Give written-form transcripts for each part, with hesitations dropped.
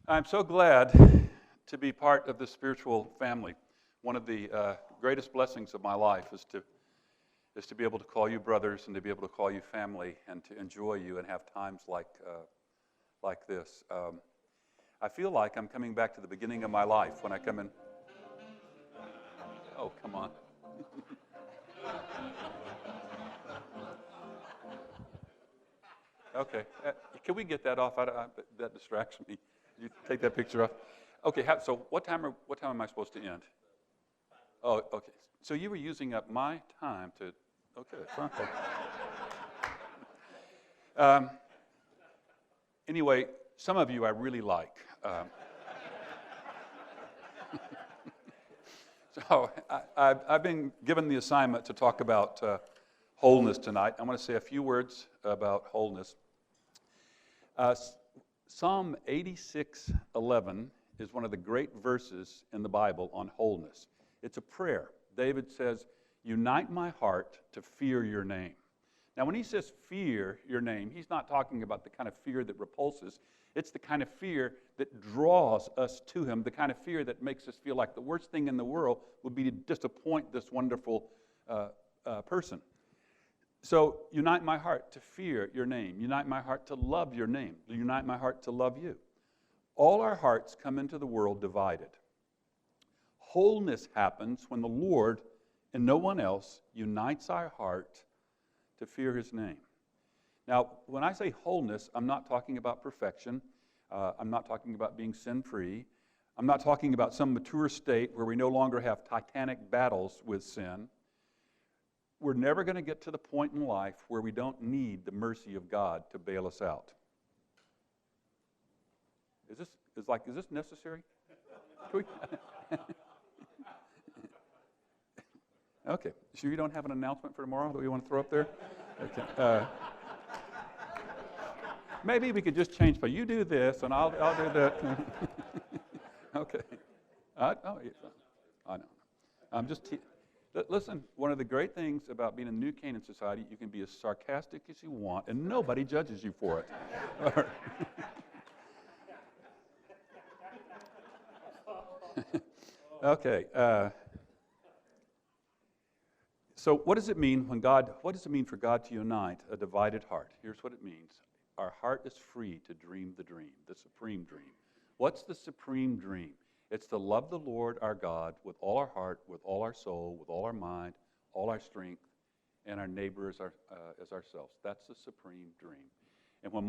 I'm so glad to be part of this spiritual family. One of the greatest blessings of my life is to be able to call you brothers and to be able to call you family and to enjoy you and have times like this. I feel like I'm coming back to the beginning of my life when I come in. Oh, come on. Okay, can we get that off? That distracts me. You take that picture off. Okay, so what time am I supposed to end? Oh, okay. So you were using up my time to. Okay, fine. Anyway, some of you I really like. So I've been given the assignment to talk about wholeness tonight. I want to say a few words about wholeness. Psalm 86:11 is one of the great verses in the Bible on wholeness. It's a prayer. David says, "Unite my heart to fear your name." Now, when he says fear your name, he's not talking about the kind of fear that repulses. It's the kind of fear that draws us to him, the kind of fear that makes us feel like the worst thing in the world would be to disappoint this wonderful person. So, unite my heart to fear your name. Unite my heart to love your name. Unite my heart to love you. All our hearts come into the world divided. Wholeness happens when the Lord and no one else unites our heart to fear his name. Now, when I say wholeness, I'm not talking about perfection. I'm not talking about being sin-free. I'm not talking about some mature state where we no longer have titanic battles with sin. We're never going to get to the point in life where we don't need the mercy of God to bail us out. Is this necessary? Can we? Okay. Sure you don't have an announcement for tomorrow that we want to throw up there? Okay. Maybe we could just change, but you do this and I'll do that. Okay. I know. I'm just. Listen, one of the great things about being in New Canaan society, you can be as sarcastic as you want, and nobody judges you for it. Okay. So, what does it mean for God to unite a divided heart? Here's what it means: our heart is free to dream the dream, the supreme dream. What's the supreme dream? It's to love the Lord our God with all our heart, with all our soul, with all our mind, all our strength, and our neighbor as ourselves. That's the supreme dream. And when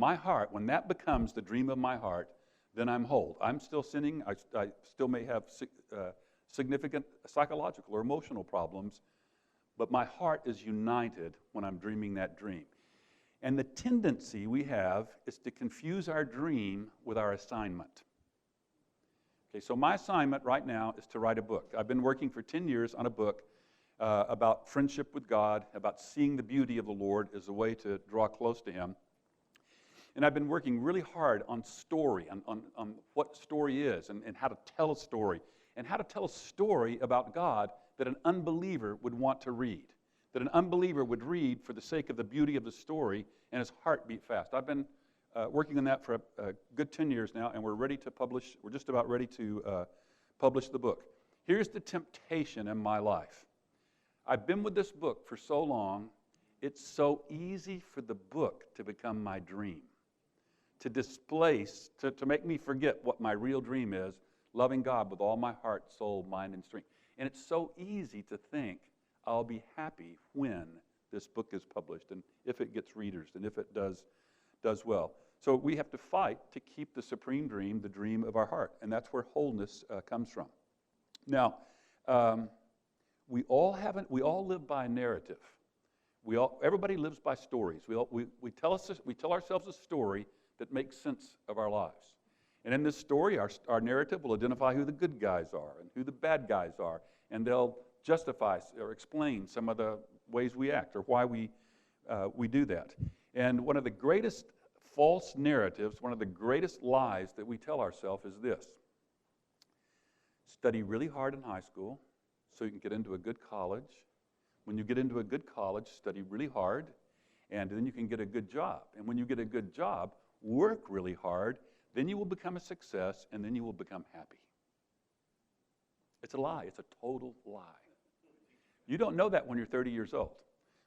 that becomes the dream of my heart, then I'm whole. I'm still sinning. I still may have significant psychological or emotional problems, but my heart is united when I'm dreaming that dream. And the tendency we have is to confuse our dream with our assignment. Okay, so my assignment right now is to write a book. I've been working for 10 years on a book about friendship with God, about seeing the beauty of the Lord as a way to draw close to him. And I've been working really hard on story, on what story is and how to tell a story, and how to tell a story about God that an unbeliever would want to read, that an unbeliever would read for the sake of the beauty of the story and his heart beat fast. I've been working on that for a good 10 years now, and we're just about ready to publish the book. Here's the temptation in my life. I've been with this book for so long, it's so easy for the book to become my dream, to displace, to make me forget what my real dream is, loving God with all my heart, soul, mind, and strength. And it's so easy to think I'll be happy when this book is published, and if it gets readers, and if it does well. So we have to fight to keep the supreme dream, the dream of our heart, and that's where wholeness comes from. Now, we all live by a narrative. Everybody lives by stories. We tell ourselves a story that makes sense of our lives. And in this story, our narrative will identify who the good guys are and who the bad guys are, and they'll justify or explain some of the ways we act or why we do that. And one of the greatest false narratives, one of the greatest lies that we tell ourselves is this: study really hard in high school so you can get into a good college. When you get into a good college, study really hard, and then you can get a good job. And when you get a good job, work really hard. then you will become a success, and then you will become happy. It's a lie. It's a total lie. You don't know that when you're 30 years old.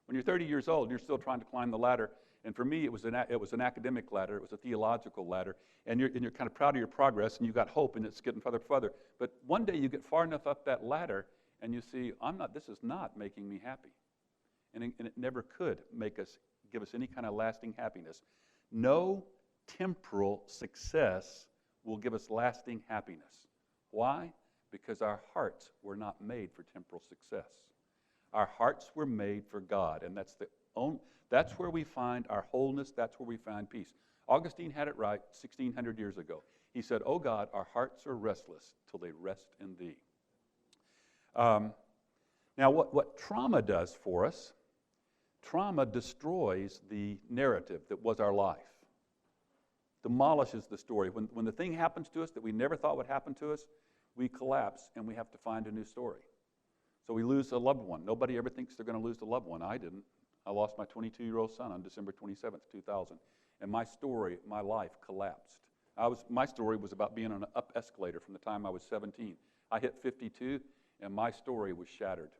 When you're 30 years old, you're still trying to climb the ladder. And for me, it was an academic ladder. It was a theological ladder. And you're kind of proud of your progress, and you've got hope, and it's getting further. But one day you get far enough up that ladder, and you see, this is not making me happy. And it never could give us any kind of lasting happiness. No temporal success will give us lasting happiness. Why? Because our hearts were not made for temporal success. Our hearts were made for God, and that's where we find our wholeness. That's where we find peace. Augustine had it right 1,600 years ago. He said, "Oh God, our hearts are restless till they rest in Thee." Now, what trauma does for us, trauma destroys the narrative that was our life, demolishes the story. When the thing happens to us that we never thought would happen to us, we collapse and we have to find a new story. So we lose a loved one. Nobody ever thinks they're going to lose a loved one. I didn't. I lost my 22-year-old son on December 27th, 2000. And my life collapsed. My story was about being on an up escalator from the time I was 17. I hit 52, and my story was shattered.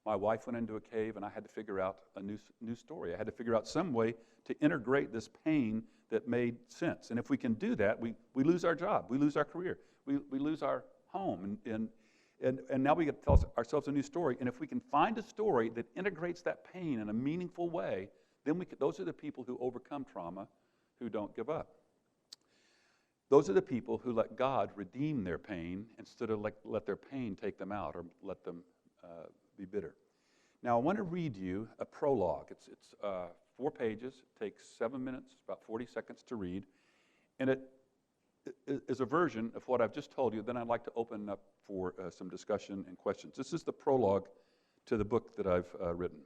My wife went into a cave, and I had to figure out a new story. I had to figure out some way to integrate this pain that made sense. And if we can do that, we lose our job. We lose our career. We lose our home. And now we get to tell ourselves a new story. And if we can find a story that integrates that pain in a meaningful way, then those are the people who overcome trauma, who don't give up. Those are the people who let God redeem their pain instead of let their pain take them out or let them be bitter. Now, I want to read you a prologue. It's 4 pages. It takes 7 minutes, about 40 seconds to read. And it is a version of what I've just told you. Then I'd like to open up for some discussion and questions. This is the prologue to the book that I've written.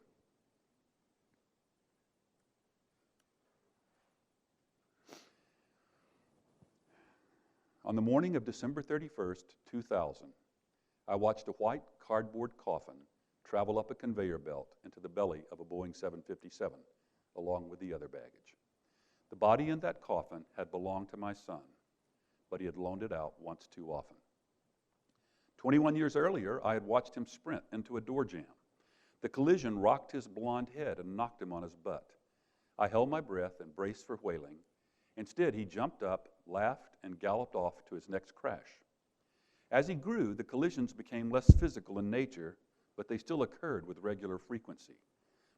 On the morning of December 31st, 2000, I watched a white cardboard coffin travel up a conveyor belt into the belly of a Boeing 757, along with the other baggage. The body in that coffin had belonged to my son, but he had loaned it out once too often. 21 years earlier, I had watched him sprint into a door jam. The collision rocked his blond head and knocked him on his butt. I held my breath and braced for wailing. Instead, he jumped up, laughed, and galloped off to his next crash. As he grew, the collisions became less physical in nature, but they still occurred with regular frequency.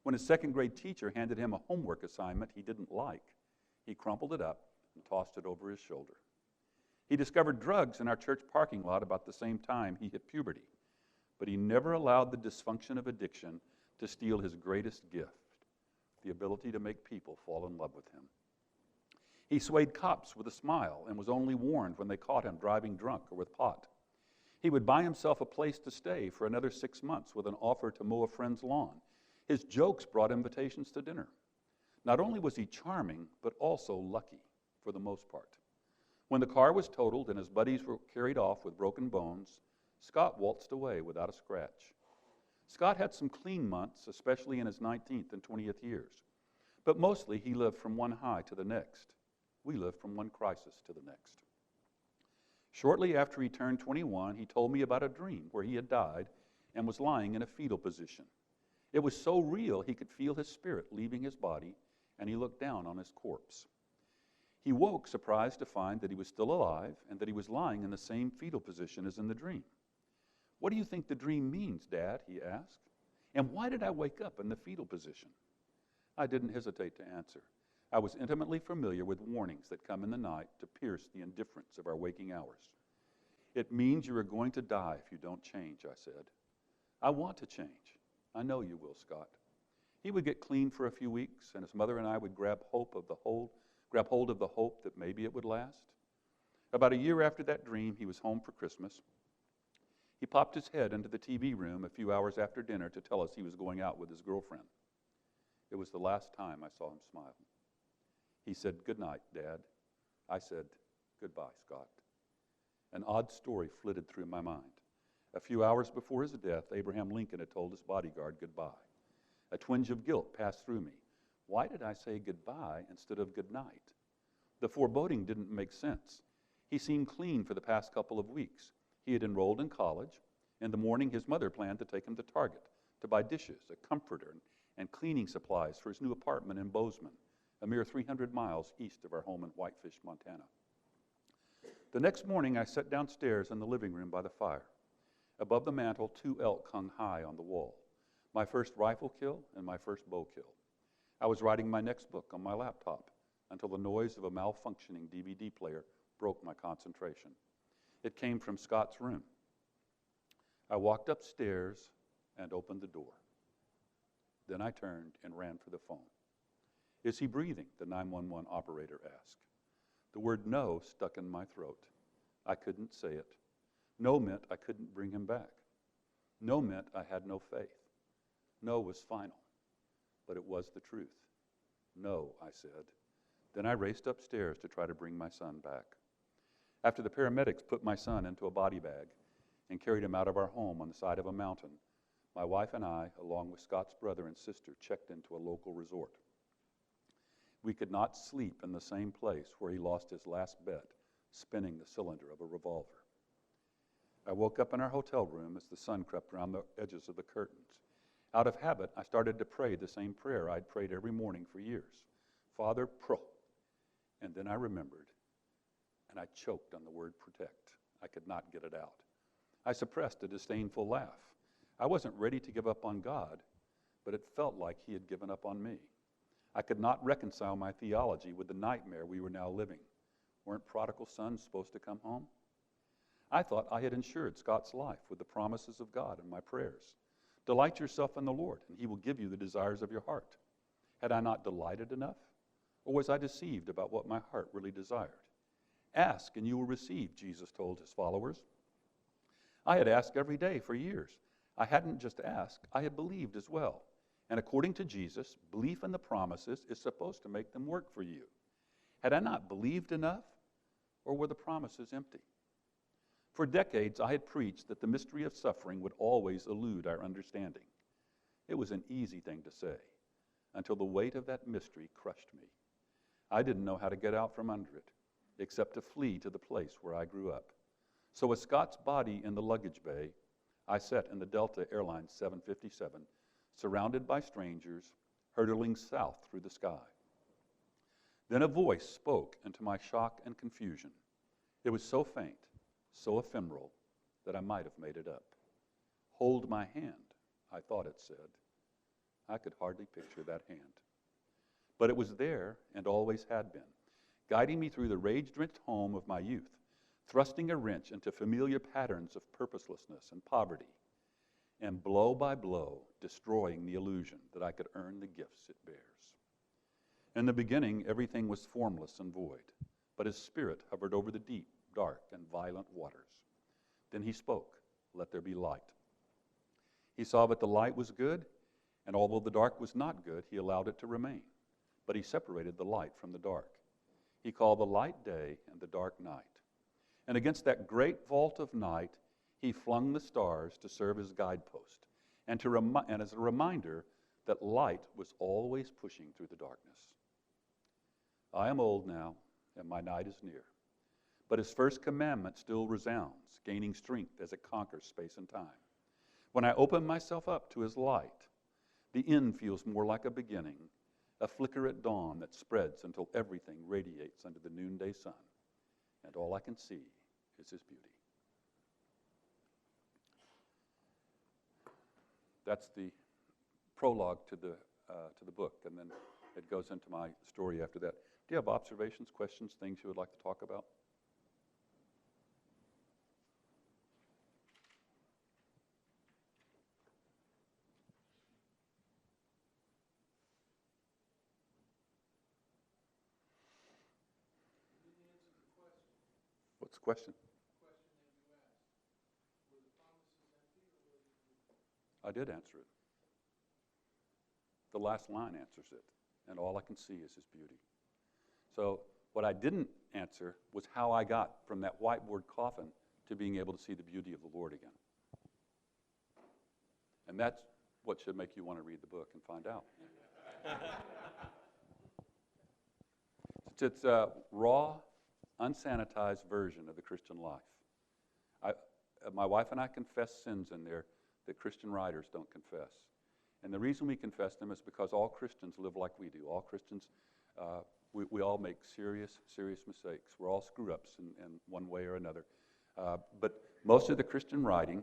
When his second-grade teacher handed him a homework assignment he didn't like, he crumpled it up and tossed it over his shoulder. He discovered drugs in our church parking lot about the same time he hit puberty, but he never allowed the dysfunction of addiction to steal his greatest gift, the ability to make people fall in love with him. He swayed cops with a smile and was only warned when they caught him driving drunk or with pot. He would buy himself a place to stay for another 6 months with an offer to mow a friend's lawn. His jokes brought invitations to dinner. Not only was he charming, but also lucky, for the most part. When the car was totaled and his buddies were carried off with broken bones, Scott waltzed away without a scratch. Scott had some clean months, especially in his 19th and 20th years. But mostly he lived from one high to the next. We lived from one crisis to the next. Shortly after he turned 21, he told me about a dream where he had died and was lying in a fetal position. It was so real he could feel his spirit leaving his body, and he looked down on his corpse. He woke surprised to find that he was still alive and that he was lying in the same fetal position as in the dream. "What do you think the dream means, Dad?" he asked. "And why did I wake up in the fetal position?" I didn't hesitate to answer. I was intimately familiar with warnings that come in the night to pierce the indifference of our waking hours. "It means you are going to die if you don't change," I said. "I want to change." "I know you will, Scott." He would get clean for a few weeks, and his mother and I would grab hold of the hope that maybe it would last. About a year after that dream, he was home for Christmas. He popped his head into the TV room a few hours after dinner to tell us he was going out with his girlfriend. It was the last time I saw him smile. He said, "Good night, Dad." I said, "Goodbye, Scott." An odd story flitted through my mind. A few hours before his death, Abraham Lincoln had told his bodyguard goodbye. A twinge of guilt passed through me. Why did I say goodbye instead of good night? The foreboding didn't make sense. He seemed clean for the past couple of weeks. He had enrolled in college. In the morning, his mother planned to take him to Target to buy dishes, a comforter, and cleaning supplies for his new apartment in Bozeman, a mere 300 miles east of our home in Whitefish, Montana. The next morning, I sat downstairs in the living room by the fire. Above the mantel, 2 elk hung high on the wall, my first rifle kill and my first bow kill. I was writing my next book on my laptop until the noise of a malfunctioning DVD player broke my concentration. It came from Scott's room. I walked upstairs and opened the door. Then I turned and ran for the phone. "Is he breathing?" the 911 operator asked. The word no stuck in my throat. I couldn't say it. No meant I couldn't bring him back. No meant I had no faith. No was final, but it was the truth. No, I said. Then I raced upstairs to try to bring my son back. After the paramedics put my son into a body bag and carried him out of our home on the side of a mountain, my wife and I, along with Scott's brother and sister, checked into a local resort. We could not sleep in the same place where he lost his last bet, spinning the cylinder of a revolver. I woke up in our hotel room as the sun crept around the edges of the curtains. Out of habit, I started to pray the same prayer I'd prayed every morning for years. Father, pro. And then I remembered, and I choked on the word protect. I could not get it out. I suppressed a disdainful laugh. I wasn't ready to give up on God, but it felt like he had given up on me. I could not reconcile my theology with the nightmare we were now living. Weren't prodigal sons supposed to come home? I thought I had insured Scott's life with the promises of God in my prayers. Delight yourself in the Lord, and he will give you the desires of your heart. Had I not delighted enough? Or was I deceived about what my heart really desired? Ask, and you will receive, Jesus told his followers. I had asked every day for years. I hadn't just asked, I had believed as well. And according to Jesus, belief in the promises is supposed to make them work for you. Had I not believed enough, or were the promises empty? For decades, I had preached that the mystery of suffering would always elude our understanding. It was an easy thing to say, until the weight of that mystery crushed me. I didn't know how to get out from under it, except to flee to the place where I grew up. So with Scott's body in the luggage bay, I sat in the Delta Airlines 757, surrounded by strangers, hurtling south through the sky. Then a voice spoke into my shock and confusion. It was so faint, so ephemeral, that I might have made it up. Hold my hand, I thought it said. I could hardly picture that hand. But it was there and always had been, guiding me through the rage-drenched home of my youth, thrusting a wrench into familiar patterns of purposelessness and poverty, and blow by blow destroying the illusion that I could earn the gifts it bears. In the beginning, everything was formless and void, but his spirit hovered over the deep, dark, and violent waters. Then he spoke, "Let there be light." He saw that the light was good, and although the dark was not good, he allowed it to remain. But he separated the light from the dark. He called the light day and the dark night. And against that great vault of night, he flung the stars to serve as guidepost, and as a reminder that light was always pushing through the darkness. I am old now, and my night is near. But his first commandment still resounds, gaining strength as it conquers space and time. When I open myself up to his light, the end feels more like a beginning, a flicker at dawn that spreads until everything radiates under the noonday sun, and all I can see is his beauty. That's the prologue to the book, and then it goes into my story after that. Do you have observations, questions, things you would like to talk about? What's the question? I did answer it. The last line answers it, and all I can see is his beauty. So what I didn't answer was how I got from that whiteboard coffin to being able to see the beauty of the Lord again. And that's what should make you want to read the book and find out. It's It's a raw, unsanitized version of the Christian life. My wife and I confess sins in there that Christian writers don't confess. And the reason we confess them is because all Christians live like we do. All Christians, we all make serious, serious mistakes. We're all screw-ups in one way or another. But most of the Christian writing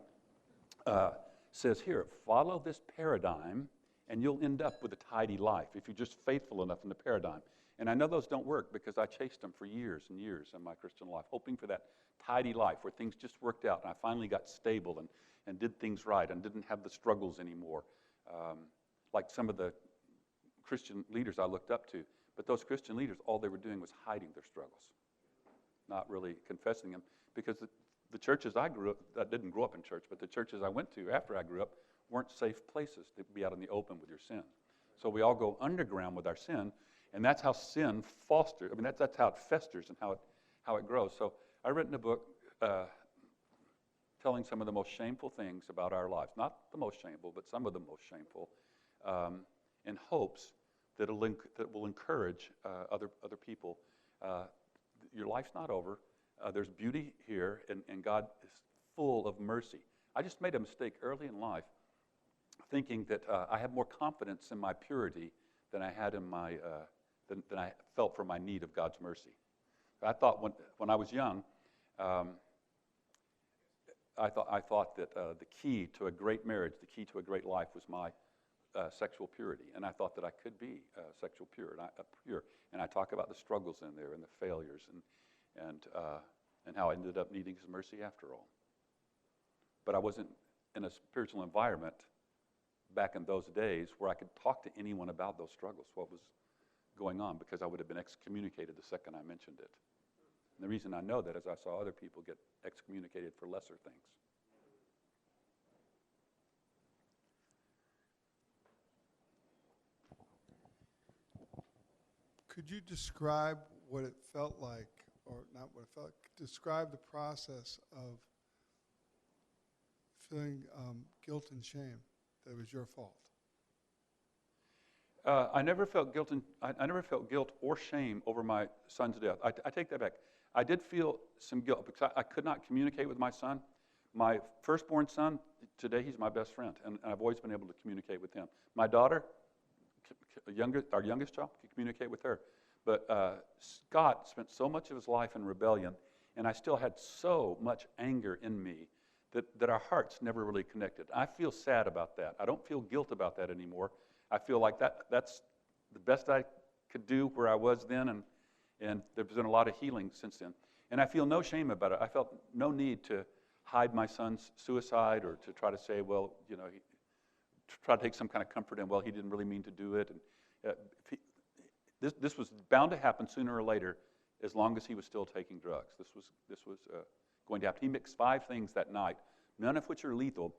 says here, follow this paradigm and you'll end up with a tidy life if you're just faithful enough in the paradigm. And I know those don't work because I chased them for years and years in my Christian life, hoping for that tidy life where things just worked out and I finally got stable and did things right and didn't have the struggles anymore, like some of the Christian leaders I looked up to. But those Christian leaders, all they were doing was hiding their struggles, not really confessing them, because the churches I grew up, I didn't grow up in church, but the churches I went to after I grew up weren't safe places to be out in the open with your sin. So we all go underground with our sin, and that's how sin fosters. I mean, that's how it festers and how it grows. So I've written a book telling some of the most shameful things about our lives. Not the most shameful, but some of the most shameful, in hopes that will encourage other people. Your life's not over. There's beauty here, and God is full of mercy. I just made a mistake early in life thinking that I have more confidence in my purity than I had in my than I felt for my need of God's mercy. I thought when I was young, I thought that the key to a great marriage, the key to a great life, was my sexual purity, and I thought that I could be sexual pure, and I talk about the struggles in there and the failures and how I ended up needing His mercy after all. But I wasn't in a spiritual environment back in those days where I could talk to anyone about those struggles, what was going on, because I would have been excommunicated the second I mentioned it. And the reason I know that is I saw other people get excommunicated for lesser things. Could you describe what it felt like, or not what it felt like, describe the process of feeling guilt and shame that it was your fault? I never felt guilt. I never felt guilt or shame over my son's death. I take that back. I did feel some guilt because I could not communicate with my son. My firstborn son, today he's my best friend, and I've always been able to communicate with him. My daughter, our youngest child, could communicate with her. But Scott spent so much of his life in rebellion, and I still had so much anger in me that our hearts never really connected. I feel sad about that. I don't feel guilt about that anymore. I feel like that's the best I could do where I was then, and there's been a lot of healing since then. And I feel no shame about it. I felt no need to hide my son's suicide or to try to say, well, try to take some kind of comfort in, well, he didn't really mean to do it. And this was bound to happen sooner or later, as long as he was still taking drugs. This was going to happen. He mixed 5 things that night, none of which are lethal,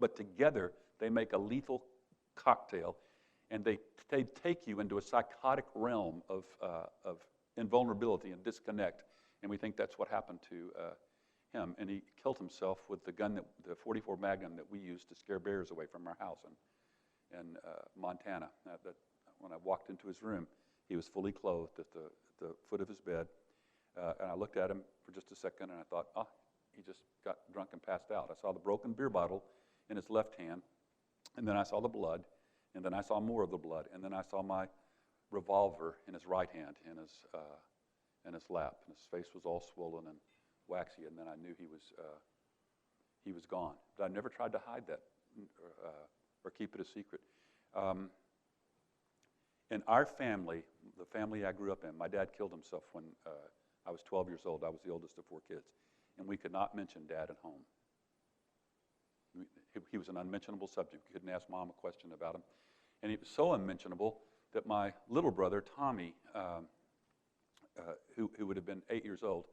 but together they make a lethal cocktail, and they take you into a psychotic realm of invulnerability and disconnect. And we think that's what happened to him. And he killed himself with the gun, the .44 Magnum that we used to scare bears away from our house in Montana. When I walked into his room, he was fully clothed at the foot of his bed. And I looked at him for just a second, and I thought, he just got drunk and passed out. I saw the broken beer bottle in his left hand, and then I saw the blood, and then I saw more of the blood, and then I saw my revolver in his right hand in his lap, and his face was all swollen and waxy, and then I knew he was gone. But I never tried to hide that or keep it a secret. In our family, the family I grew up in, my dad killed himself when I was 12 years old. I was the oldest of 4 kids, and we could not mention Dad at home. He was an unmentionable subject. You couldn't ask Mom a question about him. And he was so unmentionable that my little brother, Tommy, who would have been 8 years old,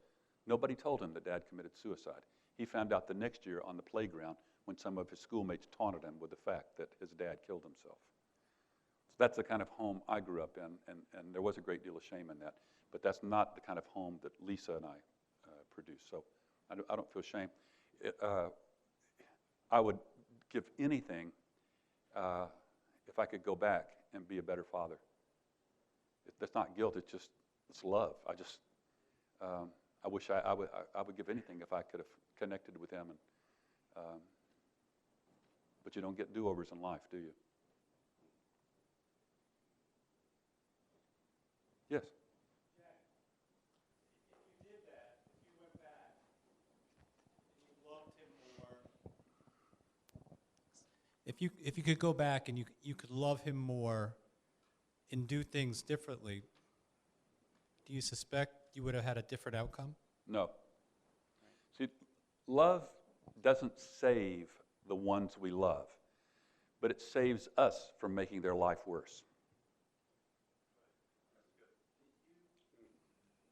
nobody told him that Dad committed suicide. He found out the next year on the playground when some of his schoolmates taunted him with the fact that his dad killed himself. So that's the kind of home I grew up in, and there was a great deal of shame in that. But that's not the kind of home that Lisa and I produced. So I don't feel shame. I would give anything if I could go back and be a better father. That's not guilt, it's just It's love. I wish I would give anything if I could have connected with him. But you don't get do-overs in life, do you? Yes. If you did that, if you went back and you loved him more, if you could go back and you could love him more and do things differently, do you suspect you would have had a different outcome? No. See, love doesn't save the ones we love, but it saves us from making their life worse.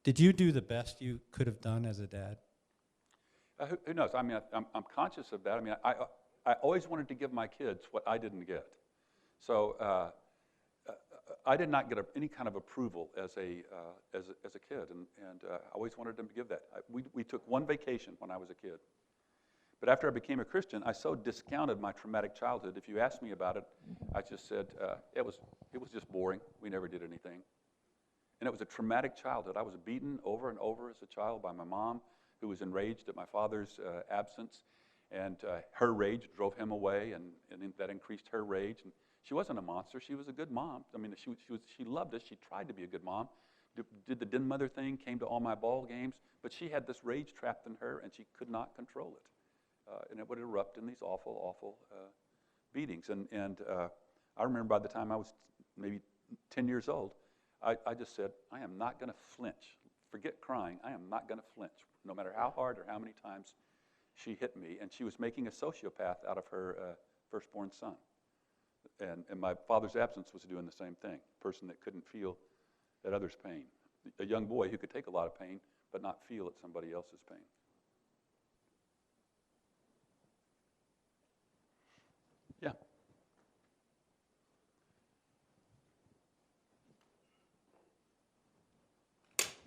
Did you do the best you could have done as a dad? Who knows? I mean, I'm conscious of that. I mean, I always wanted to give my kids what I didn't get. So I did not get any kind of approval as a kid, and I always wanted them to give that. We took one vacation when I was a kid. But after I became a Christian, I so discounted my traumatic childhood. If you asked me about it, I just said, it was just boring. We never did anything. And it was a traumatic childhood. I was beaten over and over as a child by my mom, who was enraged at my father's absence. And her rage drove him away, and that increased her rage. And she wasn't a monster. She was a good mom. I mean, she loved us. She tried to be a good mom. Did the den mother thing, came to all my ball games. But she had this rage trapped in her, and she could not control it. And it would erupt in these awful, awful beatings. And I remember by the time I was maybe 10 years old, I just said, I am not going to flinch. Forget crying. I am not going to flinch, no matter how hard or how many times she hit me. And she was making a sociopath out of her firstborn son. And my father's absence was doing the same thing, a person that couldn't feel at others' pain. A young boy who could take a lot of pain, but not feel at somebody else's pain. Yeah.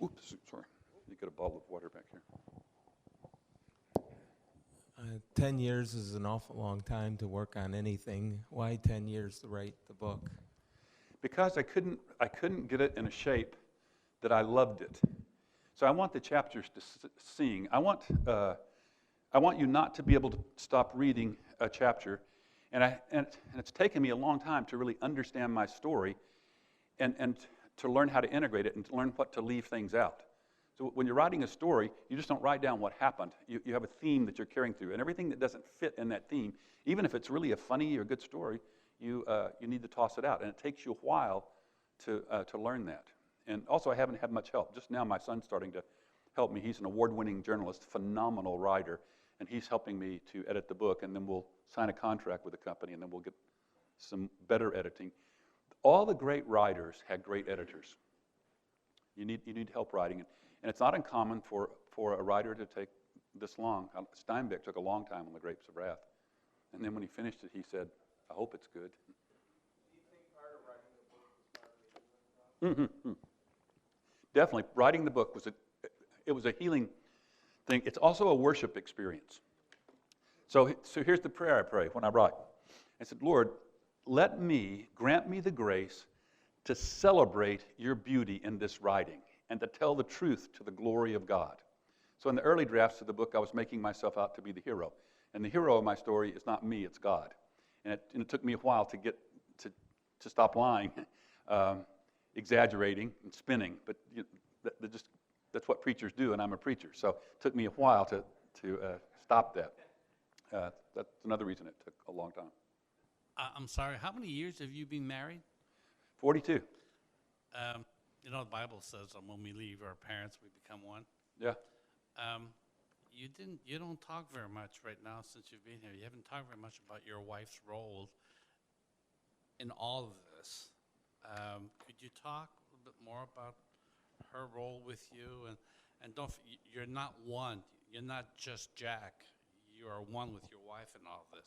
Oops, sorry. You got a bottle of water back here. 10 years is an awful long time to work on anything. Why 10 years to write the book? Because I couldn't get it in a shape that I loved it. So I want the chapters to sing. I want you not to be able to stop reading a chapter. And it's taken me a long time to really understand my story and to learn how to integrate it and to learn what to leave things out. So when you're writing a story, you just don't write down what happened. You have a theme that you're carrying through. And everything that doesn't fit in that theme, even if it's really a funny or good story, you need to toss it out. And it takes you a while to learn that. And also, I haven't had much help. Just now, my son's starting to help me. He's an award-winning journalist, phenomenal writer, and he's helping me to edit the book, and then we'll sign a contract with the company, and then we'll get some better editing. All the great writers had great editors. You need help writing it. And it's not uncommon for a writer to take this long. Steinbeck took a long time on The Grapes of Wrath. And then when he finished it, he said, I hope it's good. Do you think part of writing the book was part of the healing process? Mm-hmm. Definitely. Writing the book was a healing thing. It's also a worship experience. So here's the prayer I pray when I write. I said, Lord, grant me the grace to celebrate your beauty in this writing and to tell the truth to the glory of God. So in the early drafts of the book, I was making myself out to be the hero. And the hero of my story is not me, it's God. And it took me a while to get to stop lying, exaggerating and spinning. But that's what preachers do, and I'm a preacher. So it took me a while to stop that. That's another reason it took a long time. I'm sorry, how many years have you been married? 42. You know, the Bible says when we leave our parents, we become one. Yeah. You don't talk very much right now since you've been here. You haven't talked very much about your wife's role in all of this. Could you talk a little bit more about her role with you? And you're not one. You're not just Jack. You are one with your wife in all this.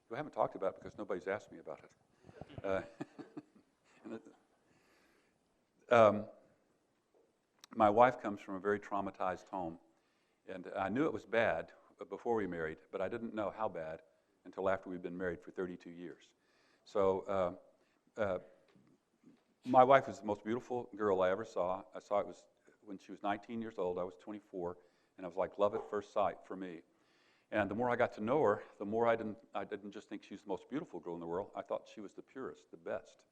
We haven't talked about it because nobody's asked me about it. My wife comes from a very traumatized home, and I knew it was bad before we married, but I didn't know how bad until after we'd been married for 32 years. So My wife was the most beautiful girl I ever saw. I saw it was when she was 19 years old. I was 24, and it was like love at first sight for me. And the more I got to know her, the more I didn't just think she was the most beautiful girl in the world. I thought she was the purest, the best,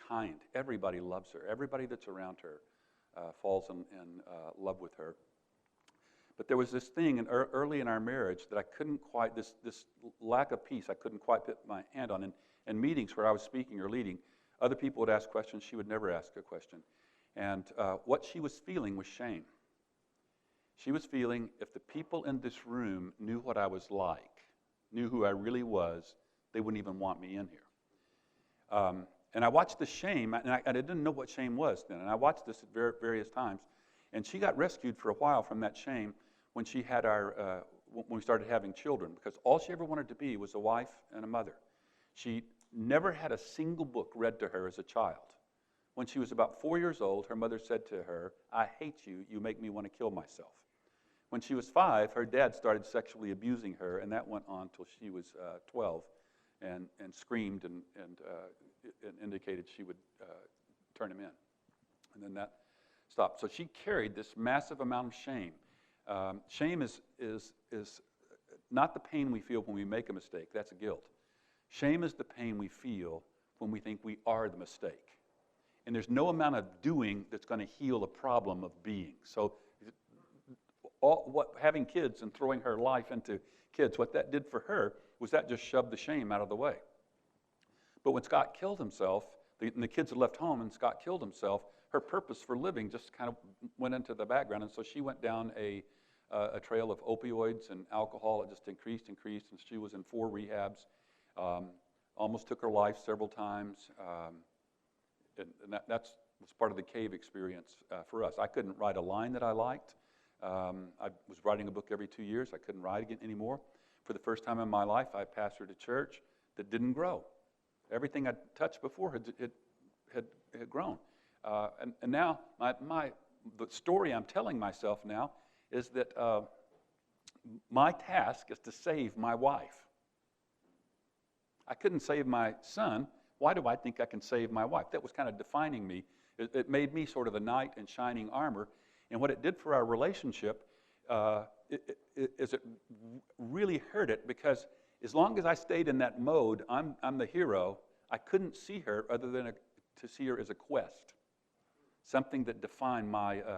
kind. Everybody loves her. Everybody that's around her falls in love with her. But there was this thing early in our marriage that I couldn't quite, this lack of peace I couldn't quite put my hand on. In meetings where I was speaking or leading, other people would ask questions. She would never ask a question. And what she was feeling was shame. She was feeling, if the people in this room knew what I was like, knew who I really was, they wouldn't even want me in here. And I watched the shame, and I didn't know what shame was then. And I watched this at various times. And she got rescued for a while from that shame when she had when we started having children, because all she ever wanted to be was a wife and a mother. She never had a single book read to her as a child. When she was about 4 years old, her mother said to her, "I hate you. You make me want to kill myself." When she was 5, her dad started sexually abusing her, and that went on till she was 12, and screamed and indicated she would turn him in. And then that stopped. So she carried this massive amount of shame. Shame is not the pain we feel when we make a mistake. That's guilt. Shame is the pain we feel when we think we are the mistake. And there's no amount of doing that's going to heal the problem of being. So having kids and throwing her life into kids, what that did for her was that just shoved the shame out of the way. But when Scott killed himself, and the kids had left home and Scott killed himself, her purpose for living just kind of went into the background. And so she went down a trail of opioids and alcohol. It just increased, and she was in 4 rehabs. Almost took her life several times. And that was part of the cave experience for us. I couldn't write a line that I liked. I was writing a book every 2 years. I couldn't write again anymore. For the first time in my life, I pastored a church that didn't grow. Everything I'd touched before had grown. And now the story I'm telling myself now is that my task is to save my wife. I couldn't save my son. Why do I think I can save my wife? That was kind of defining me. It made me sort of the knight in shining armor. And what it did for our relationship is it really hurt it, because as long as I stayed in that mode, I'm the hero, I couldn't see her other than to see her as a quest, something that defined my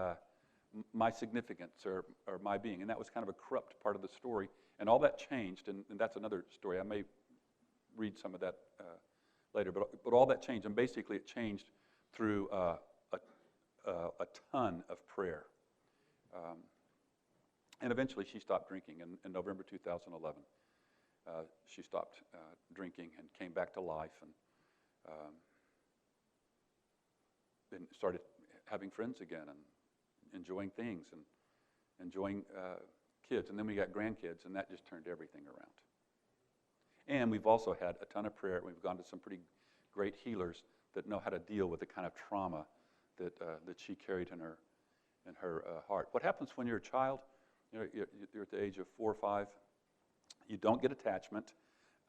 significance or my being. And that was kind of a corrupt part of the story. And all that changed, and that's another story. I may read some of that later, but all that changed, and basically it changed through a ton of prayer. And eventually she stopped drinking in November 2011. She stopped drinking and came back to life, and then started having friends again and enjoying things and enjoying kids. And then we got grandkids, and that just turned everything around. And we've also had a ton of prayer. We've gone to some pretty great healers that know how to deal with the kind of trauma that she carried in her heart. What happens when you're a child? You're at the age of 4 or 5. You don't get attachment.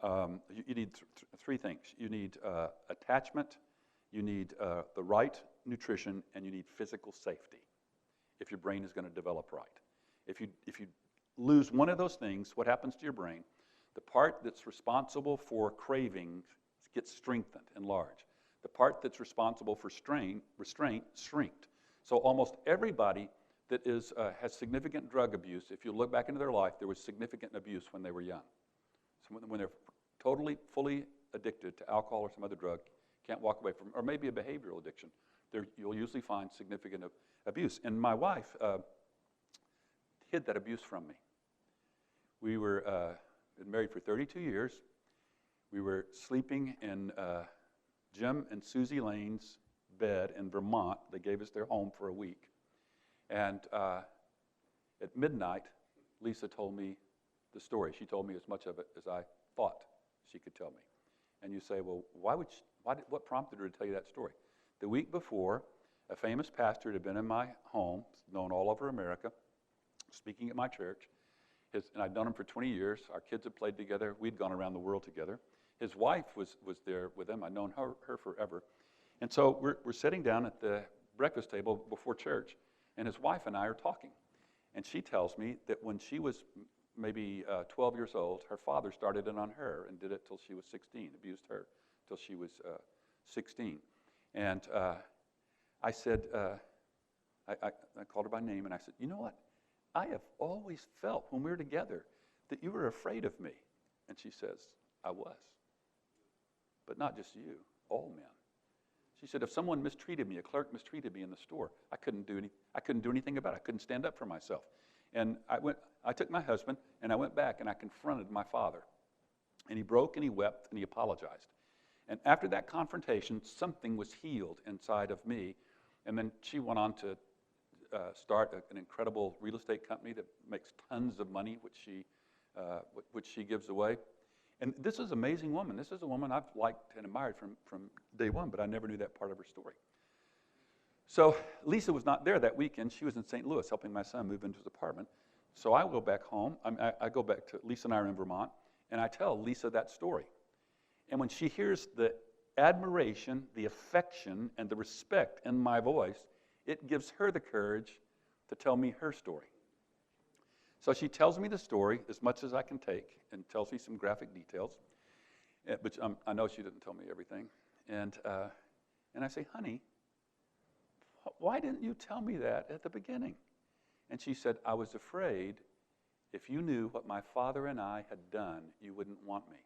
You need 3 things. You need attachment, you need the right nutrition, and you need physical safety if your brain is going to develop right. If you lose one of those things, what happens to your brain? The part that's responsible for cravings gets strengthened, enlarged. The part that's responsible for restraint shrinked. So almost everybody that has significant drug abuse, if you look back into their life, there was significant abuse when they were young. So when they're totally, fully addicted to alcohol or some other drug, can't walk away from, or maybe a behavioral addiction, you'll usually find significant abuse. And my wife hid that abuse from me. We were been married for 32 years. We were sleeping in Jim and Susie Lane's bed in Vermont. They gave us their home for a week. And at midnight, Lisa told me the story. She told me as much of it as I thought she could tell me. And you say, well, what prompted her to tell you that story? The week before, a famous pastor had been in my home, known all over America, speaking at my church. And I'd known him for 20 years. Our kids had played together. We'd gone around the world together. His wife was there with him. I'd known her forever. And so we're sitting down at the breakfast table before church, and his wife and I are talking. And she tells me that when she was maybe 12 years old, her father started it on her and did it till she was 16, abused her till she was 16. And I said, I called her by name, and I said, you know what? I have always felt when we were together that you were afraid of me. And she says, I was. But not just you, all men. She said, if someone mistreated me, a clerk mistreated me in the store, I couldn't do anything about it. I couldn't stand up for myself. And I took my husband, and I went back, and I confronted my father. And he broke, and he wept, and he apologized. And after that confrontation, something was healed inside of me. And then she went on to start an incredible real estate company that makes tons of money, which she gives away. And this is an amazing woman. This is a woman I've liked and admired from day one, but I never knew that part of her story. So Lisa was not there that weekend. She was in St. Louis helping my son move into his apartment. So I go back home. I go back to Lisa and I are in Vermont, and I tell Lisa that story. And when she hears the admiration, the affection, and the respect in my voice, it gives her the courage to tell me her story. So she tells me the story as much as I can take and tells me some graphic details, which I know she didn't tell me everything. And I say, honey, why didn't you tell me that at the beginning? And she said, I was afraid if you knew what my father and I had done, you wouldn't want me.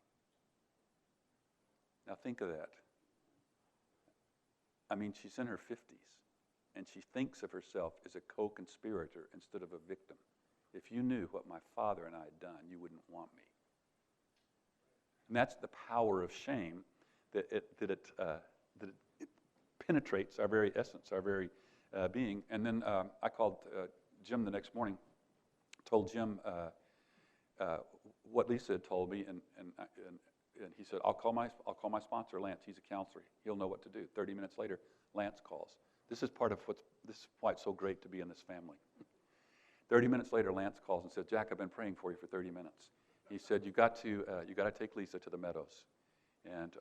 Now think of that. I mean, she's in her 50s, and she thinks of herself as a co-conspirator instead of a victim. If you knew what my father and I had done, you wouldn't want me. And that's the power of shame, that it penetrates our very essence, our very being. And then I called Jim the next morning, told Jim what Lisa had told me, and he said, I'll call my sponsor, Lance. He's a counselor. He'll know what to do. 30 minutes later, Lance calls. This is why it's so great to be in this family. 30 minutes later, Lance calls and says, Jack, I've been praying for you for 30 minutes. He said, you got to take Lisa to the Meadows. And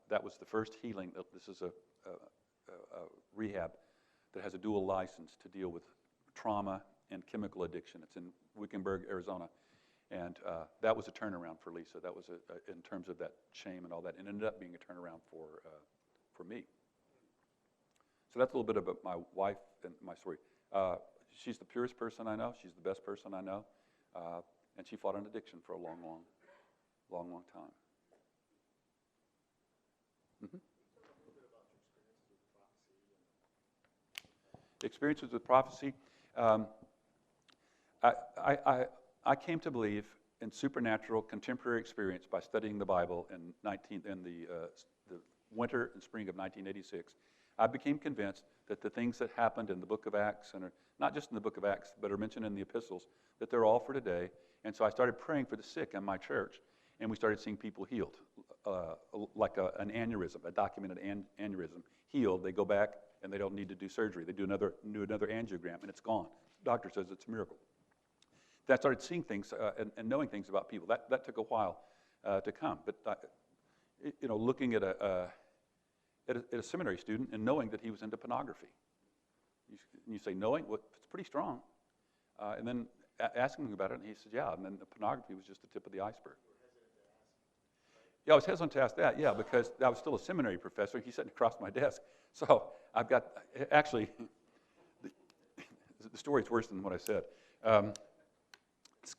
that was the first healing. This is a rehab that has a dual license to deal with trauma and chemical addiction. It's in Wickenburg, Arizona. And that was a turnaround for Lisa. That was in terms of that shame and all that. And it ended up being a turnaround for me. So that's a little bit about my wife and my story. She's the purest person I know. She's the best person I know. And she fought an addiction for a long time. Mm-hmm. Experiences with prophecy. I came to believe in supernatural contemporary experience by studying the Bible in the winter and spring of 1986. I became convinced that the things that happened in the book of Acts, and are not just in the book of Acts, but are mentioned in the epistles, that they're all for today. And so I started praying for the sick in my church, and we started seeing people healed, like an aneurysm, a documented aneurysm, healed. They go back, and they don't need to do surgery. They do another angiogram, and it's gone. Doctor says it's a miracle. Then I started seeing things and knowing things about people. That took a while to come. But looking at a seminary student and knowing that he was into pornography. You say, knowing? Well, it's pretty strong. And then asking him about it, and he said, yeah. And then the pornography was just the tip of the iceberg. Yeah, I was hesitant to ask that, yeah, because I was still a seminary professor. He's sitting across my desk. So I've got, actually, the story's worse than what I said.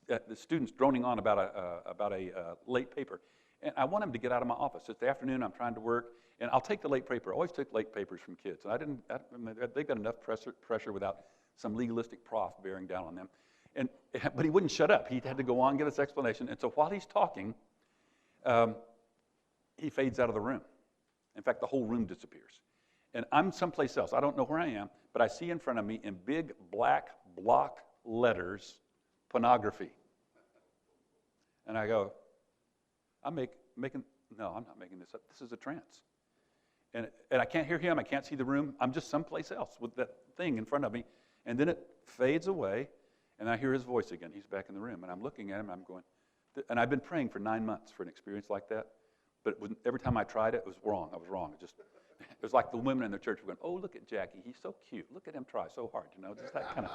The student's droning on about a late paper. And I want him to get out of my office. It's the afternoon, I'm trying to work, and I'll take the late paper. I always take late papers from kids. And they got enough pressure without some legalistic prof bearing down on them. But he wouldn't shut up. He had to go on and give us explanation. And so while he's talking, he fades out of the room. In fact, the whole room disappears. And I'm someplace else. I don't know where I am, but I see in front of me in big black block letters, pornography. And I go, I'm not making this up. This is a trance. And I can't hear him. I can't see the room. I'm just someplace else with that thing in front of me. And then it fades away, and I hear his voice again. He's back in the room. And I'm looking at him, and I'm going, and I've been praying for 9 months for an experience like that. But every time I tried it, it was wrong. I was wrong. It was like the women in the church were going, oh, look at Jackie. He's so cute. Look at him try so hard, just that kind of,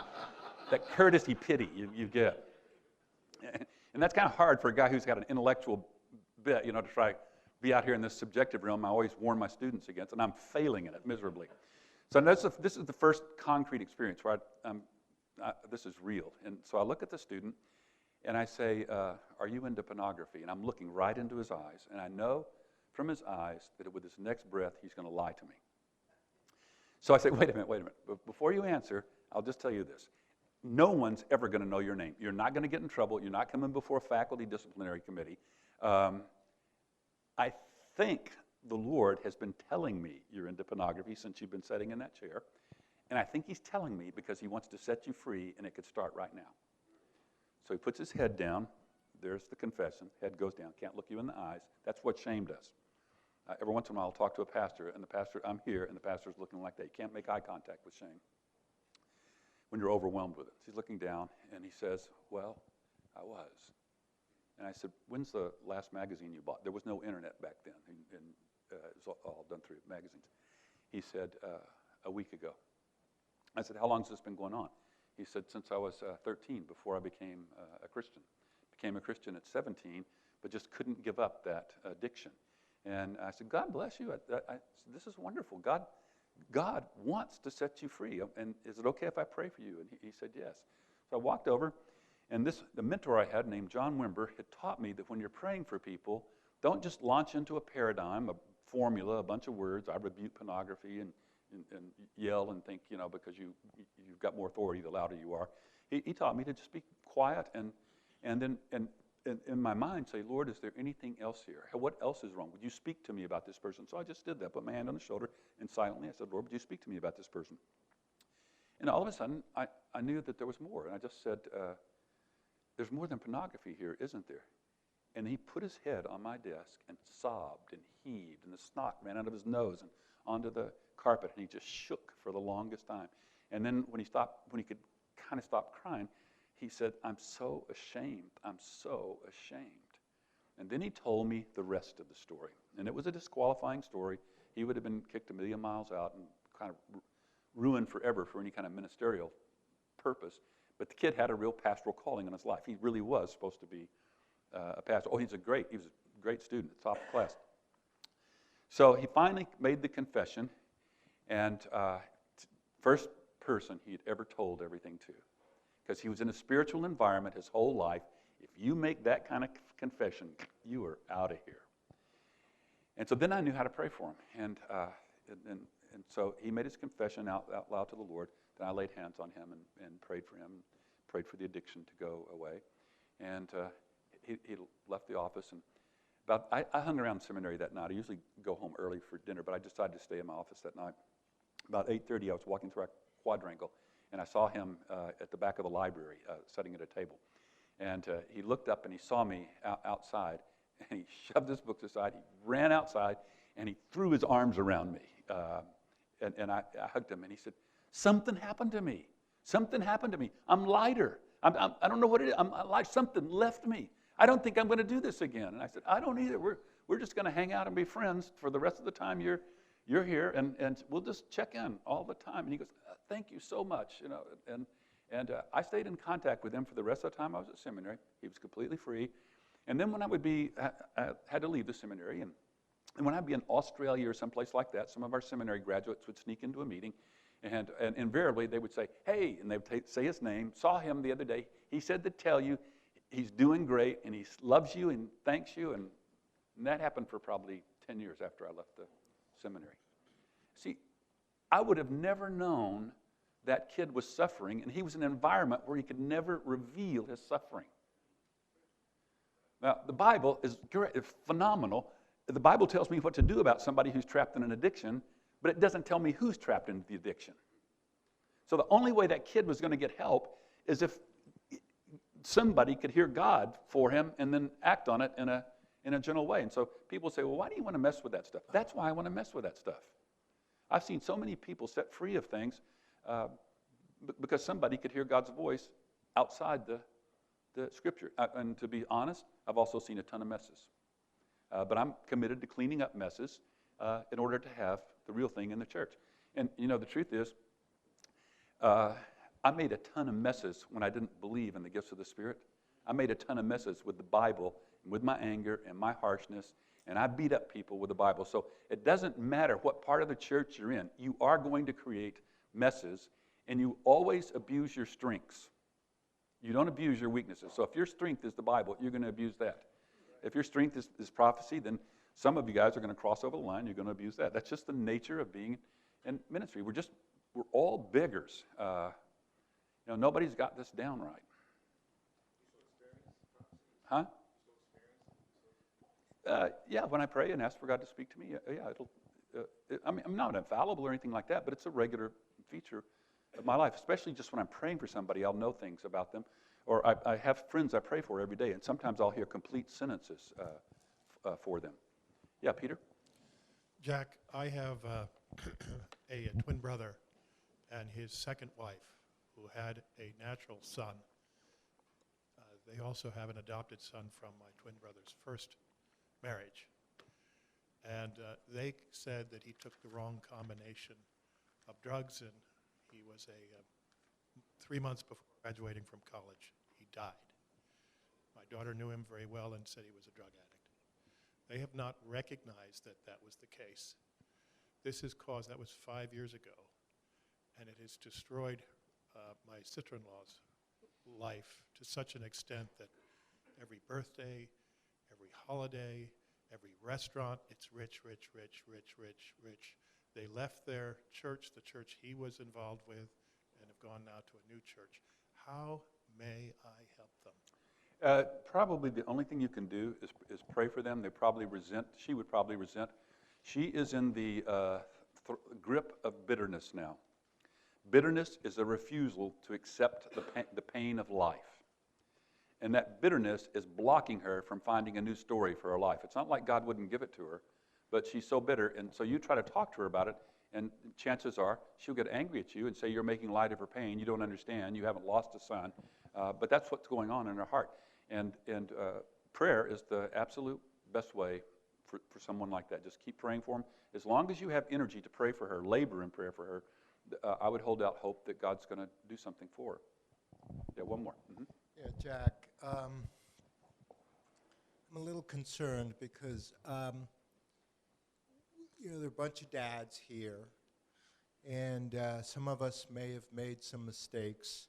that courtesy pity you get. And that's kind of hard for a guy who's got an intellectual bit, to try to be out here in this subjective realm. I always warn my students against, and I'm failing in it miserably. So this is the first concrete experience where this is real. And so I look at the student, and I say, are you into pornography? And I'm looking right into his eyes, and I know from his eyes that with his next breath, he's going to lie to me. So I say, wait a minute. Before you answer, I'll just tell you this. No one's ever going to know your name. You're not going to get in trouble. You're not coming before a faculty disciplinary committee. I think the Lord has been telling me you're into pornography since you've been sitting in that chair. And I think he's telling me because he wants to set you free, and it could start right now. So he puts his head down. There's the confession. Head goes down. Can't look you in the eyes. That's what shame does. Every once in a while, I'll talk to a pastor, and the pastor, I'm here, and the pastor's looking like that. You can't make eye contact with shame when you're overwhelmed with it. He's looking down, and he says, well, I was. And I said, when's the last magazine you bought? There was no internet back then, and it was all done through magazines. He said, a week ago. I said, how long has this been going on? He said, since I was 13, before I became a Christian. Became a Christian at 17, but just couldn't give up that addiction. And I said, God bless you. This is wonderful. God wants to set you free. And is it okay if I pray for you? And he said, yes. So I walked over, and the mentor I had named John Wimber had taught me that when you're praying for people, don't just launch into a paradigm, a formula, a bunch of words. I rebuke pornography and yell and think, because you've got more authority the louder you are. He taught me to just be quiet and then in my mind say, Lord, is there anything else here? What else is wrong? Would you speak to me about this person? So I just did that, put my hand on the shoulder, and silently I said, Lord, would you speak to me about this person? And all of a sudden, I knew that there was more. And I just said, there's more than pornography here, isn't there? And he put his head on my desk and sobbed and heaved, and the snot ran out of his nose and onto the carpet, and he just shook for the longest time. And then when he could kind of stop crying, he said, I'm so ashamed. I'm so ashamed. And then he told me the rest of the story. And it was a disqualifying story. He would have been kicked a million miles out and kind of ruined forever for any kind of ministerial purpose. But the kid had a real pastoral calling in his life. He really was supposed to be a pastor. He was a great student, top of class. So he finally made the confession, and first person he had ever told everything to. Because he was in a spiritual environment his whole life. If you make that kind of confession, you are out of here. And so then I knew how to pray for him. And so he made his confession out loud to the Lord. Then I laid hands on him and prayed for him, prayed for the addiction to go away. And he left the office. And I hung around seminary that night. I usually go home early for dinner, but I decided to stay in my office that night. About 8:30, I was walking through our quadrangle, and I saw him at the back of the library, sitting at a table. And he looked up and he saw me outside, and he shoved his books aside. He ran outside, and he threw his arms around me. And I hugged him, and he said, something happened to me. Something happened to me. I'm lighter. I don't know what it is. I'm like something left me. I don't think I'm going to do this again. And I said, I don't either. We're just going to hang out and be friends for the rest of the time you're here, and we'll just check in all the time. And he goes, thank you so much, And I stayed in contact with him for the rest of the time I was at seminary. He was completely free. And then when I would had to leave the seminary, and when I'd be in Australia or someplace like that, some of our seminary graduates would sneak into a meeting, and invariably they would say, hey, and they would say his name. Saw him the other day. He said to tell you he's doing great, and he loves you and thanks you. And that happened for probably 10 years after I left the seminary. See, I would have never known that kid was suffering, and he was in an environment where he could never reveal his suffering. Now, the Bible is great, it's phenomenal. The Bible tells me what to do about somebody who's trapped in an addiction, but it doesn't tell me who's trapped in the addiction. So the only way that kid was going to get help is if somebody could hear God for him and then act on it in a gentle way. And so people say, well, why do you want to mess with that stuff? That's why I want to mess with that stuff. I've seen so many people set free of things because somebody could hear God's voice outside the Scripture. And to be honest, I've also seen a ton of messes. But I'm committed to cleaning up messes in order to have the real thing in the church. And, the truth is, I made a ton of messes when I didn't believe in the gifts of the Spirit. I made a ton of messes with the Bible, and with my anger and my harshness, and I beat up people with the Bible. So it doesn't matter what part of the church you're in. You are going to create messes, and you always abuse your strengths. You don't abuse your weaknesses. So if your strength is the Bible, you're going to abuse that. If your strength is prophecy, then some of you guys are going to cross over the line. You're going to abuse that. That's just the nature of being in ministry. We're all beggars. Nobody's got this down right. Huh? Yeah, when I pray and ask for God to speak to me, I'm not infallible or anything like that, but it's a regular feature of my life, especially just when I'm praying for somebody, I'll know things about them. Or I have friends I pray for every day, and sometimes I'll hear complete sentences for them. Yeah, Peter? Jack, I have a twin brother and his second wife who had a natural son. They also have an adopted son from my twin brother's first marriage. And they said that he took the wrong combination of drugs, and he was 3 months before graduating from college, he died. My daughter knew him very well and said he was a drug addict. They have not recognized that that was the case. This has caused, that was 5 years ago, and it has destroyed my sister-in-law's life to such an extent that every birthday, every holiday, every restaurant, it's rich, rich, rich, rich, rich, rich. They left their church, the church he was involved with, and have gone now to a new church. How may I help them? Probably the only thing you can do is pray for them. They probably resent. She would probably resent. She is in the grip of bitterness now. Bitterness is a refusal to accept the pain of life. And that bitterness is blocking her from finding a new story for her life. It's not like God wouldn't give it to her, but she's so bitter. And so you try to talk to her about it, and chances are she'll get angry at you and say you're making light of her pain. You don't understand. You haven't lost a son. But that's what's going on in her heart. And prayer is the absolute best way for someone like that. Just keep praying for them. As long as you have energy to pray for her, labor in prayer for her, I would hold out hope that God's going to do something for her. Yeah, one more. Mm-hmm. Yeah, Jack, I'm a little concerned because, there are a bunch of dads here, and some of us may have made some mistakes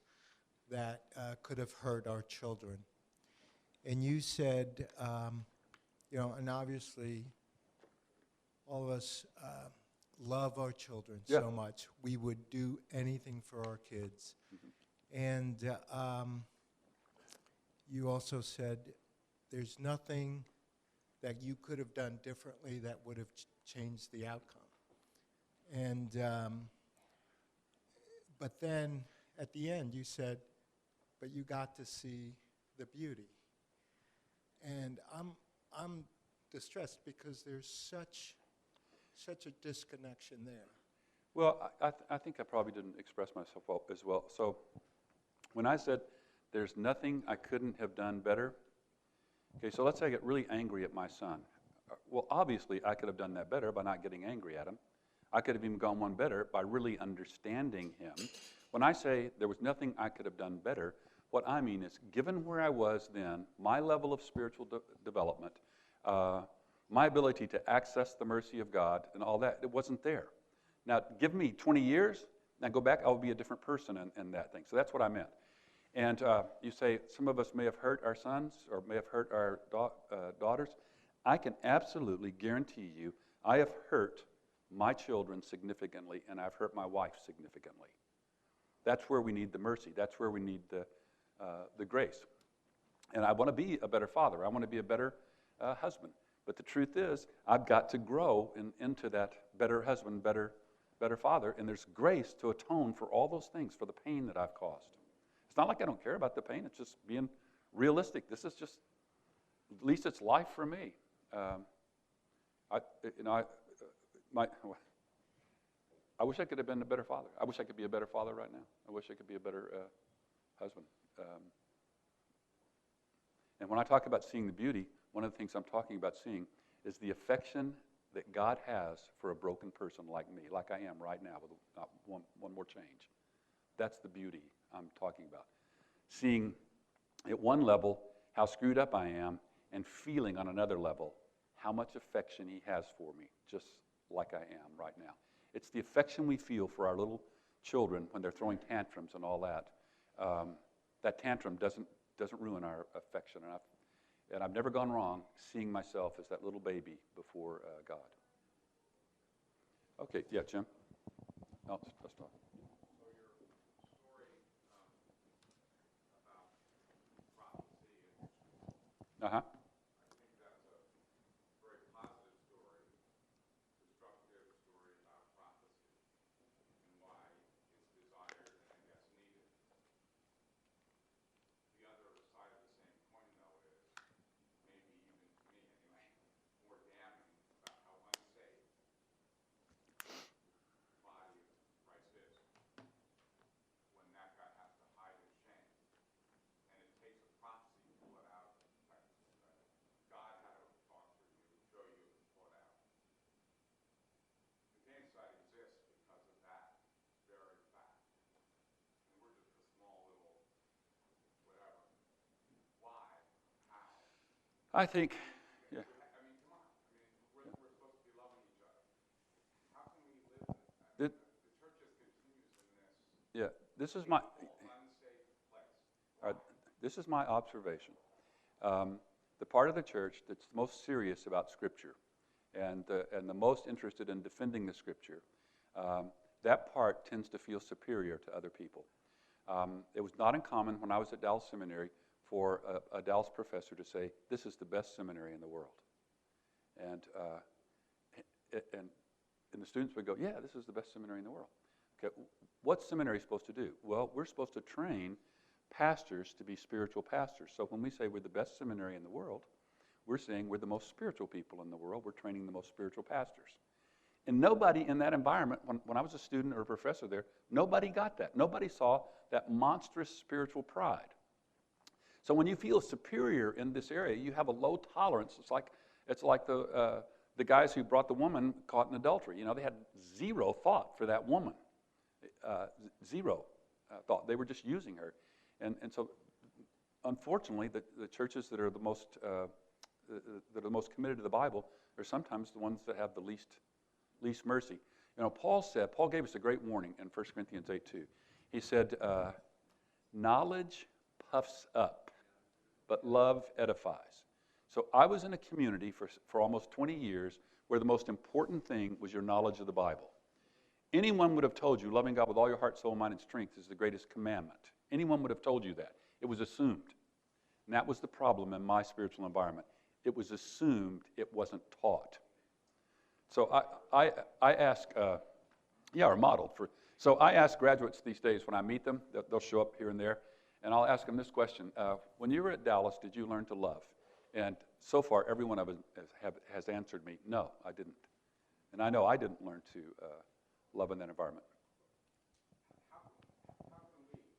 that could have hurt our children. And you said, and obviously all of us love our children so much. We would do anything for our kids. Mm-hmm. And you also said there's nothing that you could have done differently that would have changed the outcome. And but then at the end you said, but you got to see the beauty. And I'm distressed because there's such a disconnection there. Well, I think I probably didn't express myself well as well. So when I said there's nothing I couldn't have done better, okay, so let's say I get really angry at my son. Well, obviously, I could have done that better by not getting angry at him. I could have even gone one better by really understanding him. When I say there was nothing I could have done better, what I mean is, given where I was then, my level of spiritual development, my ability to access the mercy of God and all that, it wasn't there. Now, give me 20 years, and go back, I would be a different person in that thing. So that's what I meant. And you say some of us may have hurt our sons or may have hurt our daughters. I can absolutely guarantee you I have hurt my children significantly, and I've hurt my wife significantly. That's where we need the mercy. That's where we need the grace. And I want to be a better father. I want to be a better husband. But the truth is, I've got to grow into that better husband, better father, and there's grace to atone for all those things, for the pain that I've caused. It's not like I don't care about the pain. It's just being realistic. This is just, at least it's life for me. I wish I could have been a better father. I wish I could be a better father right now. I wish I could be a better husband. And when I talk about seeing the beauty, one of the things I'm talking about seeing is the affection that God has for a broken person like me, like I am right now with not one more change. That's the beauty I'm talking about. Seeing at one level how screwed up I am, and feeling on another level how much affection he has for me, just like I am right now. It's the affection we feel for our little children when they're throwing tantrums and all that. That tantrum doesn't ruin our affection. And I've never gone wrong seeing myself as that little baby before God. Okay, yeah, Jim? No, let's talk. Uh-huh. I think, yeah. Yeah, this is my. This is my observation. The part of the church that's most serious about Scripture, and the most interested in defending the Scripture, that part tends to feel superior to other people. It was not uncommon when I was at Dallas Seminary for a Dallas professor to say, "This is the best seminary in the world," and the students would go, "Yeah, this is the best seminary in the world." Okay, what's seminary supposed to do? Well, we're supposed to train pastors to be spiritual pastors. So when we say we're the best seminary in the world, we're saying we're the most spiritual people in the world. We're training the most spiritual pastors. And nobody in that environment, when I was a student or a professor there, nobody got that. Nobody saw that monstrous spiritual pride. So when you feel superior in this area, you have a low tolerance. It's like the guys who brought the woman caught in adultery. You know, they had zero thought for that woman. Zero thought. They were just using her. And so, unfortunately, the churches that are the most committed to the Bible are sometimes the ones that have the least mercy. You know, Paul gave us a great warning in 1 Corinthians 8:2. He said, knowledge puffs up, but love edifies. So I was in a community for almost 20 years where the most important thing was your knowledge of the Bible. Anyone would have told you loving God with all your heart, soul, mind, and strength is the greatest commandment. Anyone would have told you that. It was assumed. And that was the problem in my spiritual environment. It was assumed, it wasn't taught. So I ask, or modeled for. So I ask graduates these days when I meet them, they'll show up here and there, and I'll ask them this question. When you were at Dallas, did you learn to love? And so far, every one of them has answered me, no, I didn't. And I know I didn't learn to love in that environment. How can we help change this?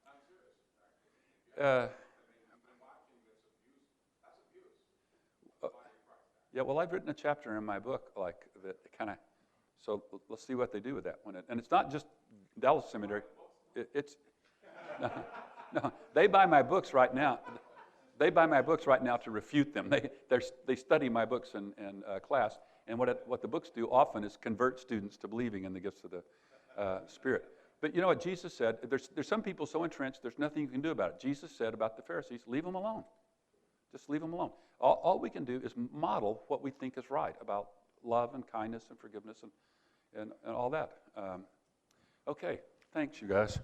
I'm serious, actually. I've been watching this abuse. That's abuse. Yeah, well, I've written a chapter in my book like that kind of, so let's see what they do with that one. And it's not just Dallas Seminary. It's no, they buy my books right now. They buy my books right now to refute them. They study my books in class, and what the books do often is convert students to believing in the gifts of the Spirit. But you know what Jesus said? There's some people so entrenched, there's nothing you can do about it. Jesus said about the Pharisees, leave them alone. Just leave them alone. All we can do is model what we think is right about love and kindness and forgiveness and all that. Okay, thanks, you guys.